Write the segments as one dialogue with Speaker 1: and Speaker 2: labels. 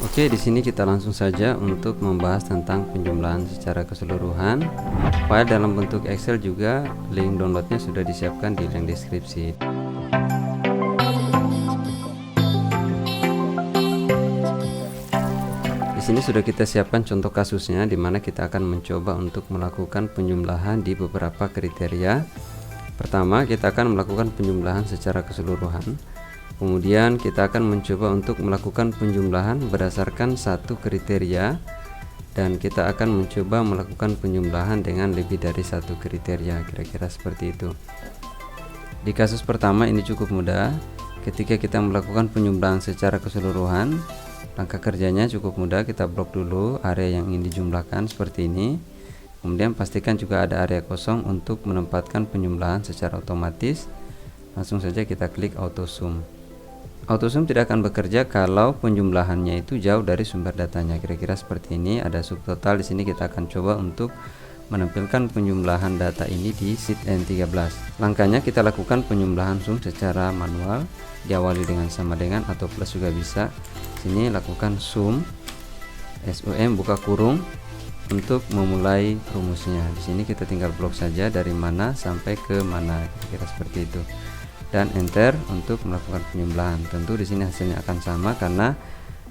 Speaker 1: Oke, di sini kita langsung saja untuk membahas tentang penjumlahan secara keseluruhan. File dalam bentuk Excel juga link downloadnya sudah disiapkan di link deskripsi. Di sini sudah kita siapkan contoh kasusnya, di mana kita akan mencoba untuk melakukan penjumlahan di beberapa kriteria. Pertama, kita akan melakukan penjumlahan secara keseluruhan. Kemudian kita akan mencoba untuk melakukan penjumlahan berdasarkan satu kriteria, dan kita akan mencoba melakukan penjumlahan dengan lebih dari satu kriteria, kira-kira seperti itu. Di kasus pertama ini cukup mudah. Ketika kita melakukan penjumlahan secara keseluruhan, langkah kerjanya cukup mudah. Kita blok dulu area yang ingin dijumlahkan seperti ini. Kemudian pastikan juga ada area kosong untuk menempatkan penjumlahan secara otomatis. Langsung saja kita klik auto sum. Auto sum tidak akan bekerja kalau penjumlahannya itu jauh dari sumber datanya. Kira-kira seperti ini. Ada subtotal di sini. Kita akan coba untuk menampilkan penjumlahan data ini di sheet N13. Langkahnya kita lakukan penjumlahan sum secara manual. Diawali dengan sama dengan atau plus juga bisa. Sini lakukan sum SUM buka kurung untuk memulai rumusnya. Di sini kita tinggal blok saja dari mana sampai ke mana. Kira-kira seperti itu. Dan enter untuk melakukan penjumlahan. Tentu di sini hasilnya akan sama karena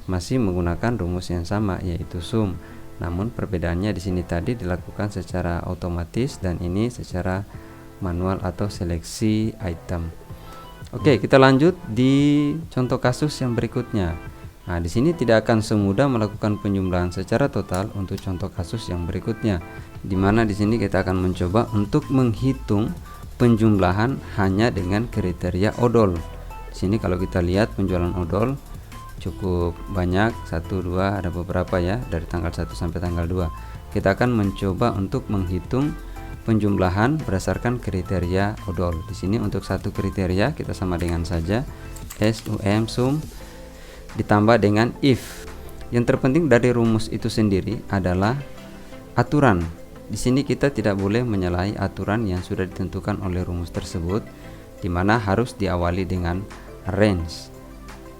Speaker 1: masih menggunakan rumus yang sama, yaitu sum. Namun perbedaannya di sini tadi dilakukan secara otomatis dan ini secara manual atau seleksi item. Oke, kita lanjut di contoh kasus yang berikutnya. Nah, di sini tidak akan semudah melakukan penjumlahan secara total untuk contoh kasus yang berikutnya, di mana di sini kita akan mencoba untuk menghitung penjumlahan hanya dengan kriteria odol. Di sini kalau kita lihat penjualan odol cukup banyak, 1, 2, ada beberapa ya, dari tanggal 1 sampai tanggal 2. Kita akan mencoba untuk menghitung penjumlahan berdasarkan kriteria odol. Di sini untuk satu kriteria kita sama dengan saja SUM sum ditambah dengan if. Yang terpenting dari rumus itu sendiri adalah aturan. Di sini kita tidak boleh menyalahi aturan yang sudah ditentukan oleh rumus tersebut, di mana harus diawali dengan range.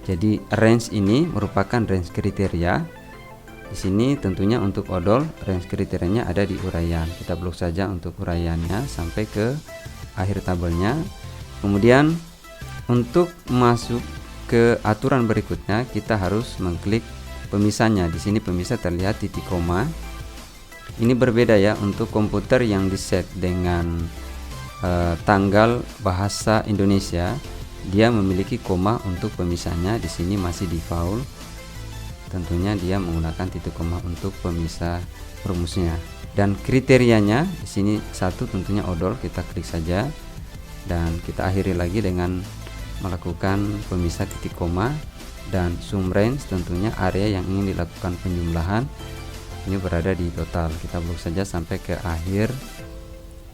Speaker 1: Jadi range ini merupakan range kriteria. Di sini tentunya untuk odol range kriterianya ada di uraian. Kita blok saja untuk uraiannya sampai ke akhir tabelnya. Kemudian untuk masuk ke aturan berikutnya kita harus mengklik pemisahnya. Di sini pemisah terlihat titik koma. Ini berbeda ya untuk komputer yang diset dengan tanggal bahasa Indonesia, dia memiliki koma untuk pemisahnya. Di sini masih default. Tentunya dia menggunakan titik koma untuk pemisah rumusnya. Dan kriterianya di sini satu tentunya odol, kita klik saja dan kita akhiri lagi dengan melakukan pemisah titik koma, dan sum range tentunya area yang ingin dilakukan penjumlahan ini berada di total. Kita blok saja sampai ke akhir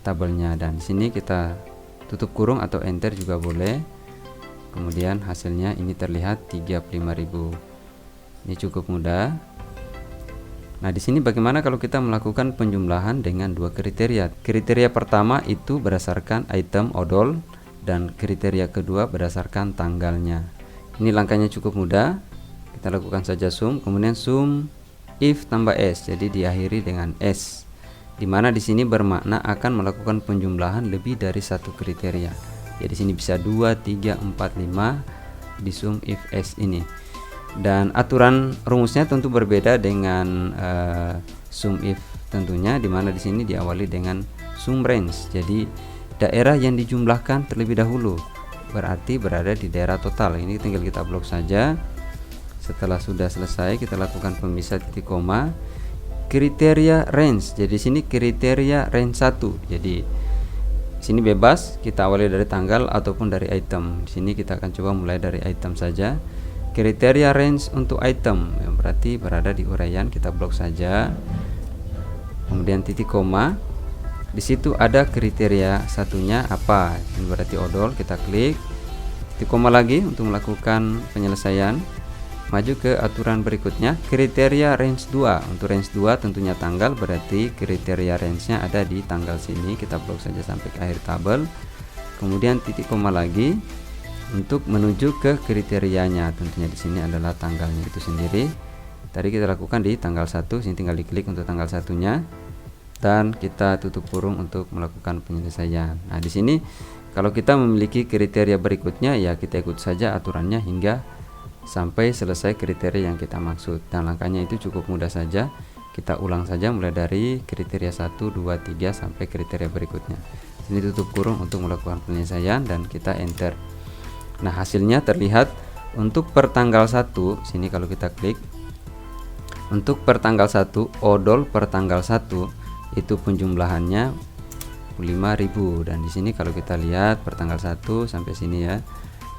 Speaker 1: tabelnya, dan di sini kita tutup kurung atau enter juga boleh. Kemudian hasilnya ini terlihat 35.000. Ini cukup mudah. Nah, di sini bagaimana kalau kita melakukan penjumlahan dengan dua kriteria? Kriteria pertama itu berdasarkan item odol dan kriteria kedua berdasarkan tanggalnya. Ini langkahnya cukup mudah. Kita lakukan saja sum, kemudian sum if tambah s, jadi diakhiri dengan s, dimana di sini bermakna akan melakukan penjumlahan lebih dari satu kriteria. Jadi sini bisa 2, 3, 4, 5 di sum if s ini. Dan aturan rumusnya tentu berbeda dengan sum if tentunya, dimana di sini diawali dengan sum range. Jadi daerah yang dijumlahkan terlebih dahulu berarti berada di daerah total. Ini tinggal kita blok saja. Setelah sudah selesai kita lakukan pemisah titik koma, kriteria range. Jadi sini kriteria range 1. Jadi sini bebas, kita awali dari tanggal ataupun dari item. Di sini kita akan coba mulai dari item saja. Kriteria range untuk item yang berarti berada di uraian, kita blok saja. Kemudian titik koma. Di situ ada kriteria satunya apa? Ini berarti odol, kita klik. Titik koma lagi untuk melakukan penyelesaian. Maju ke aturan berikutnya, kriteria range 2. Untuk range 2 tentunya tanggal, berarti kriteria range-nya ada di tanggal sini. Kita blok saja sampai ke akhir tabel. Kemudian titik koma lagi untuk menuju ke kriterianya. Tentunya di sini adalah tanggalnya itu sendiri. Tadi kita lakukan di tanggal 1, sini tinggal diklik untuk tanggal satunya dan kita tutup kurung untuk melakukan penyelesaian. Nah, di sini kalau kita memiliki kriteria berikutnya, ya kita ikut saja aturannya hingga sampai selesai kriteria yang kita maksud. Dan langkahnya itu cukup mudah saja. Kita ulang saja mulai dari kriteria 1, 2, 3 sampai kriteria berikutnya. Sini tutup kurung untuk melakukan penyelesaian dan kita enter. Nah, hasilnya terlihat untuk pertanggal 1, sini kalau kita klik untuk pertanggal 1, odol pertanggal 1 itu penjumlahannya 5.000, dan di sini kalau kita lihat pertanggal 1 sampai sini ya,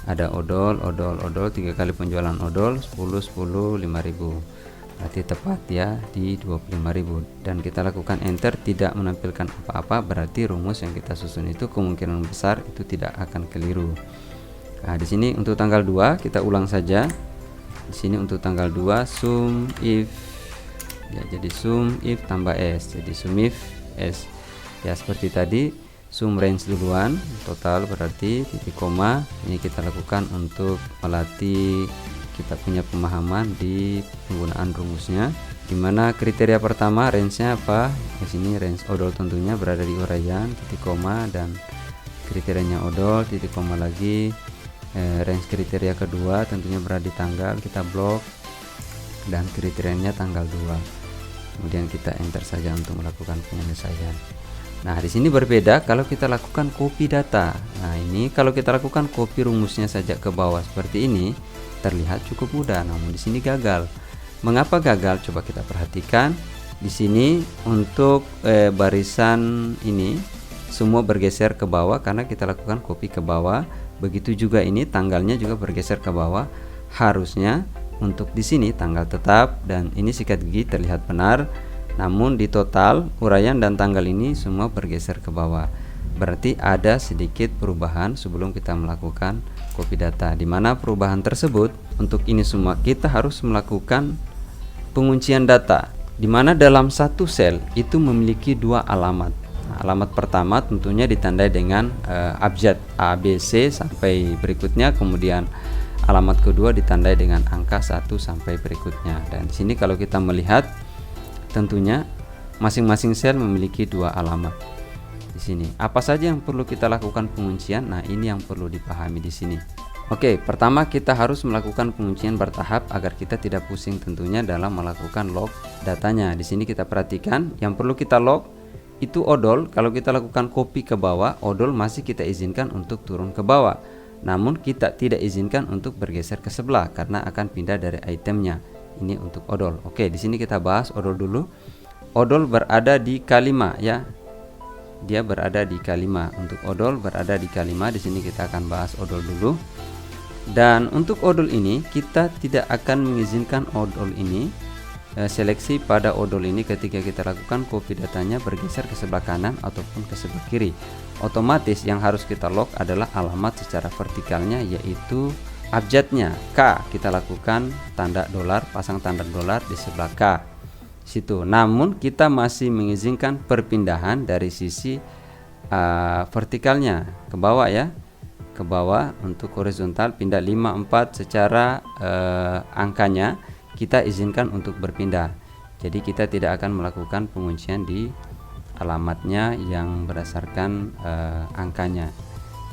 Speaker 1: ada odol 3 kali penjualan odol 10 5.000, berarti tepat ya di 25.000, dan kita lakukan enter tidak menampilkan apa-apa, berarti rumus yang kita susun itu kemungkinan besar itu tidak akan keliru. Nah, di sini untuk tanggal 2 kita ulang saja. Di sini untuk tanggal 2 sum if ya, jadi sum if tambah s, jadi sum if s ya, seperti tadi sum range duluan, total berarti titik koma. Ini kita lakukan untuk melatih kita punya pemahaman di penggunaan rumusnya, dimana kriteria pertama range-nya apa, di sini range odol tentunya berada di uraian, titik koma, dan kriterianya odol, titik koma lagi. Range kriteria kedua tentunya berada di tanggal, kita blok, dan kriterianya tanggal 2. Kemudian kita enter saja untuk melakukan penyelesaian. Nah, di sini berbeda kalau kita lakukan copy data. Nah, ini kalau kita lakukan copy rumusnya saja ke bawah seperti ini, terlihat cukup mudah, namun di sini gagal. Mengapa gagal? Coba kita perhatikan. Di sini untuk barisan ini semua bergeser ke bawah karena kita lakukan copy ke bawah. Begitu juga ini tanggalnya juga bergeser ke bawah. Harusnya untuk di sini tanggal tetap dan ini sikat gigi terlihat benar. Namun di total uraian dan tanggal ini semua bergeser ke bawah. Berarti ada sedikit perubahan sebelum kita melakukan copy data, di mana perubahan tersebut untuk ini semua kita harus melakukan penguncian data, di mana dalam satu sel itu memiliki 2 alamat. Nah, alamat pertama tentunya ditandai dengan abjad A, B, C sampai berikutnya, kemudian alamat kedua ditandai dengan angka 1 sampai berikutnya. Dan di sini kalau kita melihat tentunya masing-masing sel memiliki 2 alamat. Di sini apa saja yang perlu kita lakukan penguncian? Nah, ini yang perlu dipahami di sini. Oke, pertama kita harus melakukan penguncian bertahap agar kita tidak pusing tentunya dalam melakukan log datanya. Di sini kita perhatikan yang perlu kita log itu odol. Kalau kita lakukan copy ke bawah, odol masih kita izinkan untuk turun ke bawah. Namun kita tidak izinkan untuk bergeser ke sebelah karena akan pindah dari itemnya. Ini untuk odol. Oke, di sini kita bahas odol dulu. Odol berada di K5 ya. Dia berada di K5. Untuk odol berada di K5. Di sini kita akan bahas odol dulu. Dan untuk odol ini kita tidak akan mengizinkan odol ini seleksi pada odol ini ketika kita lakukan copy datanya bergeser ke sebelah kanan ataupun ke sebelah kiri. Otomatis yang harus kita log adalah alamat secara vertikalnya, yaitu abjadnya K. Kita lakukan tanda dolar, pasang tanda dolar di sebelah K situ. Namun kita masih mengizinkan perpindahan dari sisi vertikalnya ke bawah ya, ke bawah. Untuk horizontal pindah 54 secara angkanya kita izinkan untuk berpindah. Jadi kita tidak akan melakukan penguncian di alamatnya yang berdasarkan angkanya.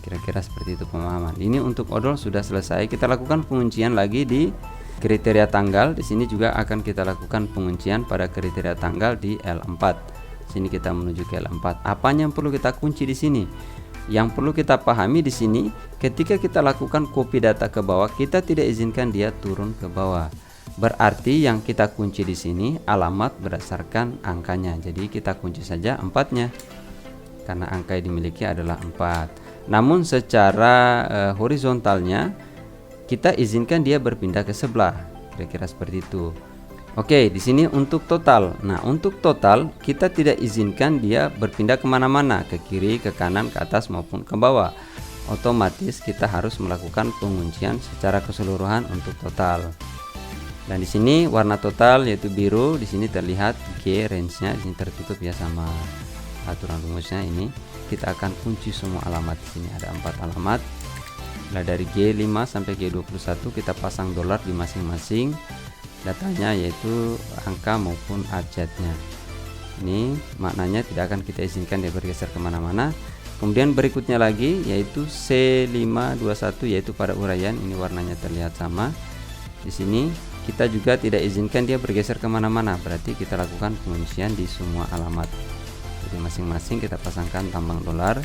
Speaker 1: Kira-kira seperti itu pemahaman. Ini untuk odol sudah selesai. Kita lakukan penguncian lagi di kriteria tanggal. Di sini juga akan kita lakukan penguncian pada kriteria tanggal di L4. Sini kita menuju ke L4. Apanya yang perlu kita kunci di sini? Yang perlu kita pahami di sini, ketika kita lakukan copy data ke bawah, kita tidak izinkan dia turun ke bawah. Berarti yang kita kunci di sini alamat berdasarkan angkanya. Jadi kita kunci saja 4-nya. Karena angka yang dimiliki adalah 4. Namun secara horizontalnya kita izinkan dia berpindah ke sebelah, kira-kira seperti itu. Oke, di sini untuk total. Nah, untuk total kita tidak izinkan dia berpindah kemana-mana, ke kiri, ke kanan, ke atas maupun ke bawah. Otomatis kita harus melakukan penguncian secara keseluruhan untuk total. Dan di sini warna total yaitu biru. Di sini terlihat G range-nya, di sini tertutup ya sama aturan rumusnya ini. Kita akan kunci semua alamat. Di sini ada 4 alamat. Mulai dari G5 sampai G21 kita pasang dolar di masing-masing. datanya, yaitu angka maupun abjadnya. Ini maknanya tidak akan kita izinkan dia bergeser kemana-mana. Kemudian berikutnya lagi yaitu C521, yaitu pada uraian. Ini warnanya terlihat sama. Di sini kita juga tidak izinkan dia bergeser kemana-mana, berarti kita lakukan penguncian di semua alamat. Jadi masing-masing kita pasangkan tambang dolar,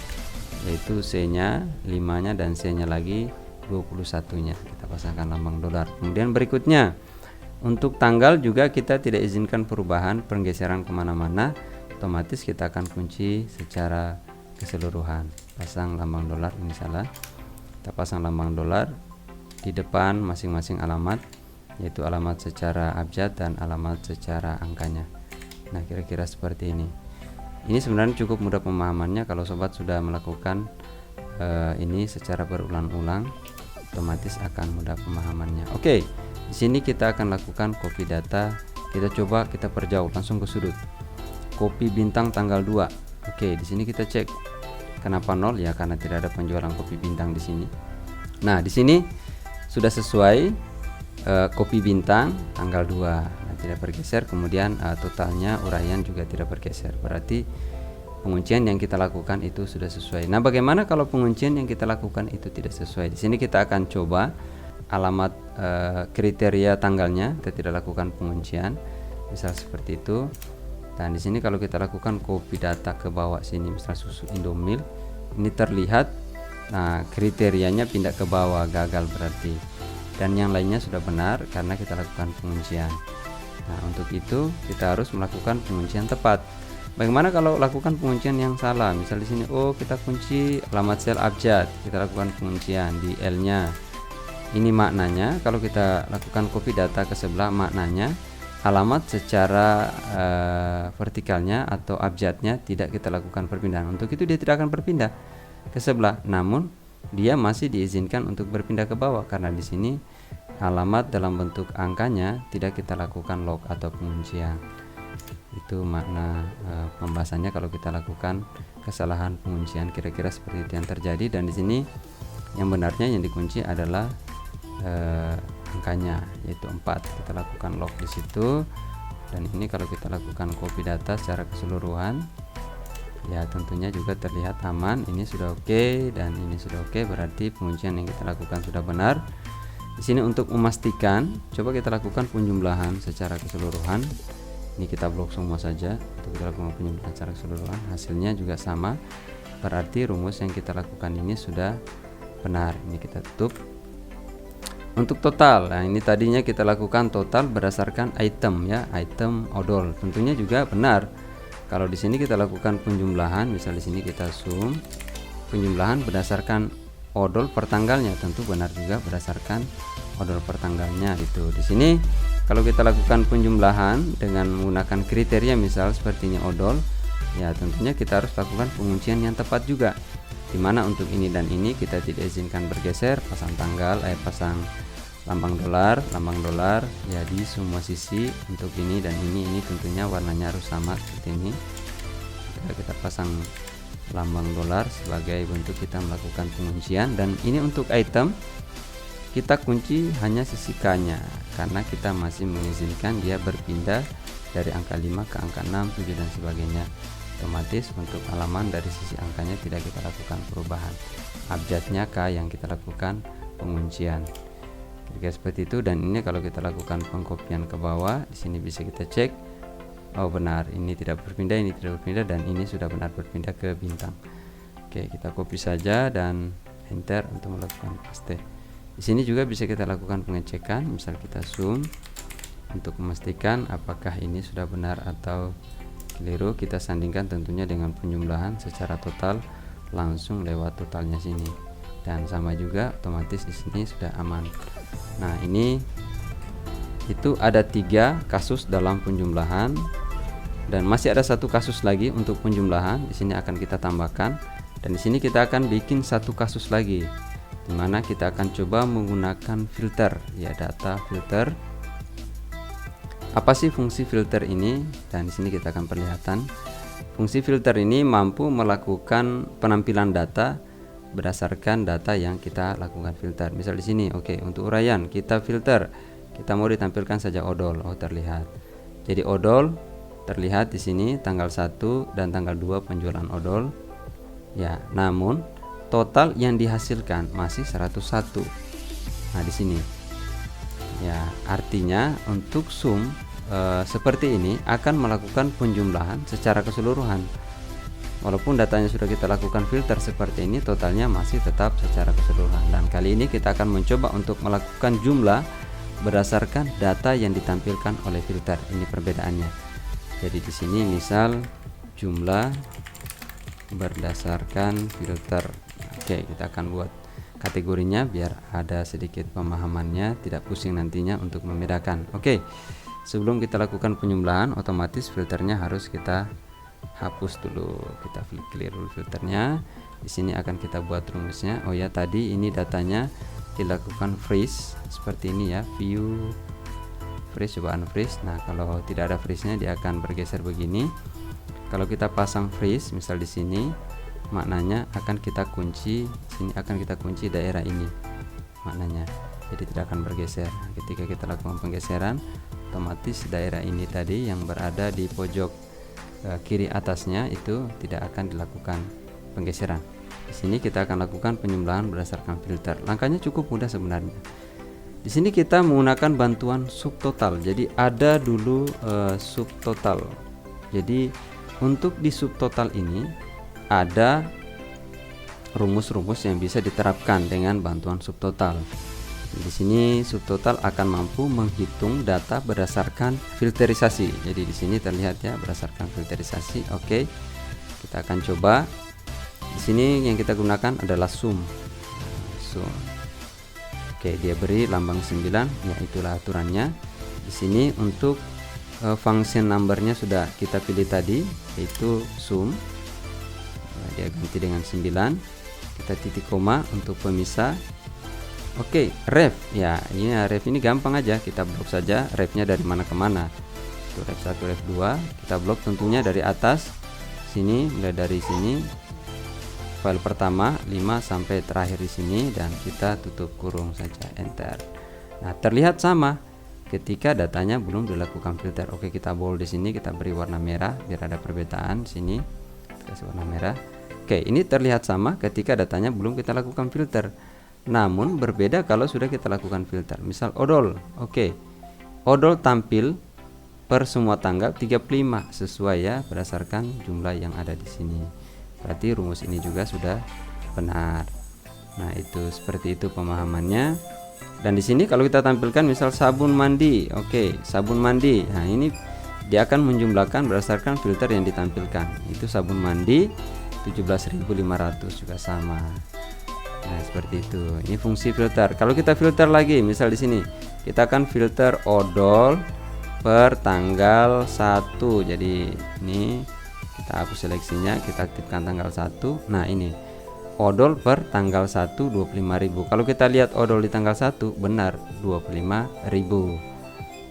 Speaker 1: yaitu C-nya 5-nya dan C-nya lagi 21-nya. Kita pasangkan lambang dolar. Kemudian berikutnya untuk tanggal juga kita tidak izinkan perubahan pergeseran kemana-mana, otomatis kita akan kunci secara keseluruhan. Pasang lambang dolar, ini salah. Kita pasang lambang dolar di depan masing-masing alamat, yaitu alamat secara abjad dan alamat secara angkanya. Nah, kira-kira seperti ini. Ini sebenarnya cukup mudah pemahamannya kalau sobat sudah melakukan ini secara berulang-ulang, otomatis akan mudah pemahamannya. Oke, di sini kita akan lakukan copy data. Kita coba kita perjauh langsung ke sudut. Copy bintang tanggal 2. Oke, di sini kita cek. Kenapa 0? Ya karena tidak ada penjualan copy bintang di sini. Nah, di sini sudah sesuai copy bintang tanggal 2. Nah, tidak bergeser, kemudian totalnya uraian juga tidak bergeser. Berarti penguncian yang kita lakukan itu sudah sesuai. Nah, bagaimana kalau penguncian yang kita lakukan itu tidak sesuai? Di sini kita akan coba alamat kriteria tanggalnya, kita tidak lakukan penguncian, misal seperti itu. Dan di sini kalau kita lakukan copy data ke bawah sini, misal susu Indomilk, ini terlihat, nah kriterianya pindah ke bawah, gagal berarti. Dan yang lainnya sudah benar karena kita lakukan penguncian. Nah, untuk itu kita harus melakukan penguncian tepat. Bagaimana kalau lakukan penguncian yang salah? Misal di sini, kita kunci alamat sel abjad, kita lakukan penguncian di L-nya. Ini maknanya kalau kita lakukan copy data ke sebelah, maknanya alamat secara vertikalnya atau abjadnya tidak kita lakukan perpindahan. Untuk itu dia tidak akan berpindah ke sebelah, namun dia masih diizinkan untuk berpindah ke bawah karena di sini alamat dalam bentuk angkanya tidak kita lakukan lock atau penguncian. Itu makna pembahasannya kalau kita lakukan kesalahan penguncian, kira-kira seperti itu yang terjadi. Dan di sini yang benarnya yang dikunci adalah angkanya, yaitu 4. Kita lakukan lock di situ. Dan ini kalau kita lakukan copy data secara keseluruhan, ya tentunya juga terlihat aman. Ini sudah oke dan ini sudah oke, berarti penguncian yang kita lakukan sudah benar. Di sini untuk memastikan, coba kita lakukan penjumlahan secara keseluruhan. Ini kita blok semua saja untuk kita lakukan penjumlahan secara keseluruhan. Hasilnya juga sama, berarti rumus yang kita lakukan ini sudah benar. Ini kita tutup. Untuk total, nah ini tadinya kita lakukan total berdasarkan item, ya, item odol. Tentunya juga benar. Kalau di sini kita lakukan penjumlahan, misal di sini kita zoom, penjumlahan berdasarkan odol per tanggalnya, tentu benar juga berdasarkan odol per tanggalnya. Itu di sini kalau kita lakukan penjumlahan dengan menggunakan kriteria misal seperti ini odol, ya tentunya kita harus lakukan penguncian yang tepat juga, dimana untuk ini dan ini kita tidak izinkan bergeser, pasang tanggal, pasang lambang dolar ya di semua sisi. Untuk ini dan ini tentunya warnanya harus sama seperti ini. Kita pasang lambang dolar sebagai bentuk kita melakukan penguncian. Dan ini untuk item kita kunci hanya sisi K-nya karena kita masih mengizinkan dia berpindah dari angka 5 ke angka 6, 7 dan sebagainya. Otomatis untuk halaman dari sisi angkanya tidak kita lakukan perubahan. Abjadnya K yang kita lakukan penguncian. Kira-kira seperti itu. Dan ini kalau kita lakukan pengkopian ke bawah, di sini bisa kita cek, oh benar, ini tidak berpindah, ini tidak berpindah, dan ini sudah benar berpindah ke bintang. Oke, kita copy saja dan enter untuk melakukan paste. Di sini juga bisa kita lakukan pengecekan, misal kita zoom untuk memastikan apakah ini sudah benar atau keliru. Kita sandingkan tentunya dengan penjumlahan secara total langsung lewat totalnya sini, dan sama juga otomatis di sini sudah aman. Nah, ini itu ada 3 kasus dalam penjumlahan dan masih ada 1 kasus lagi untuk penjumlahan. Di sini akan kita tambahkan, dan di sini kita akan bikin 1 kasus lagi, dimana kita akan coba menggunakan filter, ya, data filter. Apa sih fungsi filter ini? Dan di sini kita akan perlihatkan fungsi filter ini mampu melakukan penampilan data berdasarkan data yang kita lakukan filter. Misal di sini, oke, untuk uraian kita filter, Kita mau ditampilkan saja odol. Oh, terlihat. Jadi odol terlihat di sini tanggal 1 dan tanggal 2 penjualan odol. Ya, namun total yang dihasilkan masih 101. Nah, di sini. Ya, artinya untuk sum seperti ini akan melakukan penjumlahan secara keseluruhan. Walaupun datanya sudah kita lakukan filter seperti ini, totalnya masih tetap secara keseluruhan. Dan kali ini kita akan mencoba untuk melakukan jumlah berdasarkan data yang ditampilkan oleh filter. Ini perbedaannya. Jadi di sini misal jumlah berdasarkan filter. Oke, kita akan buat kategorinya biar ada sedikit pemahamannya, tidak pusing nantinya untuk membedakan. Oke. Sebelum kita lakukan penjumlahan, otomatis filternya harus kita hapus dulu. Kita clear dulu filternya. Di sini akan kita buat rumusnya. Oh ya, tadi ini datanya dilakukan freeze seperti ini ya, view freeze, coba unfreeze. Nah, kalau tidak ada freeze-nya dia akan bergeser begini. Kalau kita pasang freeze, misal di sini, maknanya akan kita kunci sini, akan kita kunci daerah ini maknanya. Jadi tidak akan bergeser. Ketika kita lakukan penggeseran, otomatis daerah ini tadi yang berada di pojok kiri atasnya itu tidak akan dilakukan penggeseran. Di sini kita akan lakukan penjumlahan berdasarkan filter. Langkahnya cukup mudah sebenarnya. Di sini kita menggunakan bantuan subtotal. Jadi ada dulu subtotal. Jadi untuk di subtotal ini ada rumus-rumus yang bisa diterapkan dengan bantuan subtotal. Di sini subtotal akan mampu menghitung data berdasarkan filterisasi. Jadi di sini terlihat ya berdasarkan filterisasi. Oke. Kita akan coba. Di sini yang kita gunakan adalah sum. Sum. Oke, dia beri lambang 9, ya itulah aturannya. Di sini untuk function numbernya sudah kita pilih tadi, yaitu sum. Dia ganti dengan 9. Kita titik koma untuk pemisah. Oke, ref ya, ini ref ini gampang aja, kita blok saja refnya dari mana ke mana. Itu ref 1, ref 2, kita blok tentunya dari atas sini, mulai dari sini file pertama 5 sampai terakhir di sini, dan kita tutup kurung saja, enter. Nah, terlihat sama ketika datanya belum dilakukan filter. Oke, kita bold di sini, kita beri warna merah biar ada perbedaan. Sini kasih warna merah. Oke, ini terlihat sama ketika datanya belum kita lakukan filter. Namun berbeda kalau sudah kita lakukan filter. Misal odol. Oke. Odol tampil per semua tanggal 35 sesuai ya berdasarkan jumlah yang ada di sini. Berarti rumus ini juga sudah benar. Nah, itu seperti itu pemahamannya. Dan di sini kalau kita tampilkan misal sabun mandi. Oke, sabun mandi. Nah, ini dia akan menjumlahkan berdasarkan filter yang ditampilkan. Itu sabun mandi 17.500 juga sama. Nah, seperti itu. Ini fungsi filter. Kalau kita filter lagi, misal di sini kita akan filter odol per tanggal 1. Jadi ini kita hapus seleksinya, kita aktifkan tanggal 1. Nah, ini odol per tanggal 1 25.000. Kalau kita lihat odol di tanggal 1 benar 25.000.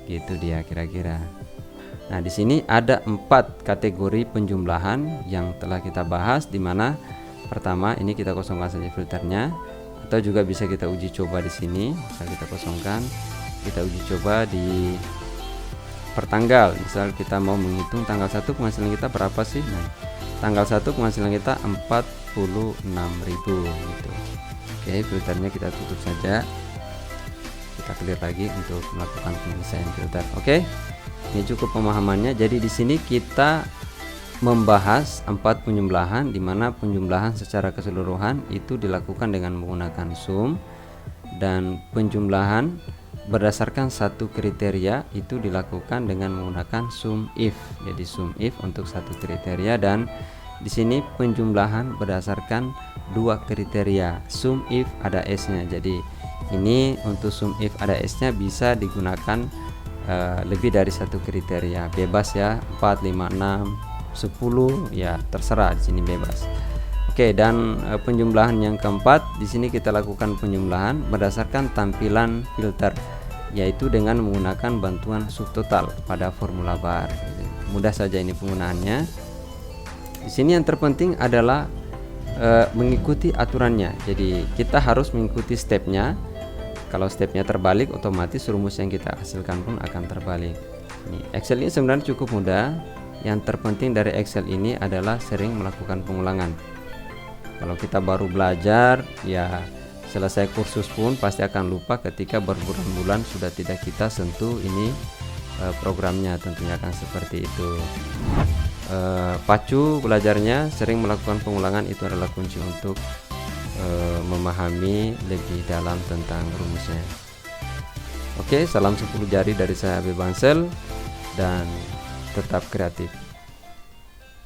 Speaker 1: Gitu dia kira-kira. Nah, di sini ada 4 kategori penjumlahan yang telah kita bahas, di mana pertama ini kita kosongkan saja filternya, atau juga bisa kita uji coba di sini. Misal kita kosongkan, kita uji coba di pertanggal. Misal kita mau menghitung tanggal 1 penghasilan kita berapa sih? Nah, tanggal 1 penghasilan kita 46.000 gitu. Oke, filternya kita tutup saja. Kita clear lagi untuk melakukan penyelesaian filter. Oke. Ini cukup pemahamannya. Jadi di sini kita membahas 4 penjumlahan, di mana penjumlahan secara keseluruhan itu dilakukan dengan menggunakan sum, dan penjumlahan berdasarkan satu kriteria itu dilakukan dengan menggunakan sum if. Jadi sum if untuk satu kriteria, dan di sini penjumlahan berdasarkan 2 kriteria. Sum if ada s-nya. Jadi ini untuk sum if ada s-nya bisa digunakan lebih dari satu kriteria, bebas ya, 4, 5, 6, 10 ya, terserah, di sini bebas. Oke, dan penjumlahan yang keempat, di sini kita lakukan penjumlahan berdasarkan tampilan filter, yaitu dengan menggunakan bantuan subtotal pada formula bar. Mudah saja ini penggunaannya. Di sini yang terpenting adalah mengikuti aturannya. Jadi kita harus mengikuti stepnya. Kalau stepnya terbalik, otomatis rumus yang kita hasilkan pun akan terbalik. Excel ini sebenarnya cukup mudah. Yang terpenting dari Excel ini adalah sering melakukan pengulangan. Kalau kita baru belajar, ya selesai kursus pun pasti akan lupa ketika berbulan-bulan sudah tidak kita sentuh ini programnya, tentunya akan seperti itu. Pacu belajarnya, sering melakukan pengulangan itu adalah kunci untuk memahami lebih dalam tentang rumusnya. Oke, salam 10 jari dari saya Habib Bansel, dan tetap kreatif.